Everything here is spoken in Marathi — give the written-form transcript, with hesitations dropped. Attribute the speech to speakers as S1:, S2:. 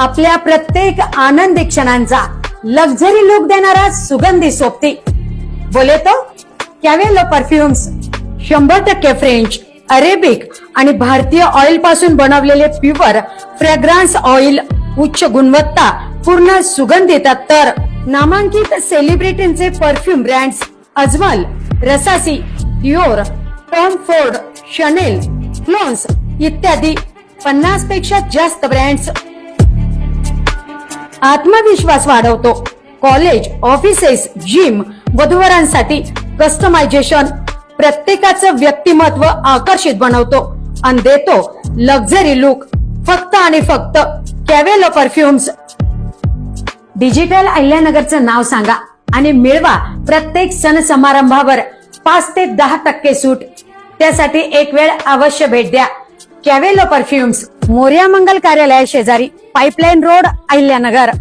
S1: आपल्या प्रत्येक आनंदी क्षणांचा लक्झरी लुक देणारा सुगंधी सोबती बोले तो कॅवेलो परफ्युम्स 100% फ्रेंच, अरेबिक आणि भारतीय ऑइल पासून बनवलेले प्युअर फ्रेग्रन्स ऑइल, उच्च गुणवत्ता, पूर्ण सुगंधित अत्तर, नामांकित सेलिब्रिटींचे perfume brands Ajmal, रसासी, Dior, Tom Ford, Chanel, फ्लोन्स इत्यादी 50 पेक्षा जास्त ब्रँड्स. आत्मविश्वास वाढवतो. कॉलेज, ऑफिसेस, जिम, वधूवरांसाठी कस्टमायझेशन, प्रत्येकाचं व्यक्तिमत्व आकर्षित बनवतो आणि देतो लक्झरी लुक. फक्त आणि फक्त कॅवेलो परफ्युम्स. डिजिटल अहिल्यानगरचं नाव सांगा आणि मिळवा प्रत्येक सण समारंभावर 5 ते 10% सूट. त्यासाठी एक वेळ अवश्य भेट द्या. कॅवेलो परफ्युम्स, मोर्या मंगल कार्यालया शेजारी, पाईपलाईन रोड, अहिल्यानगर.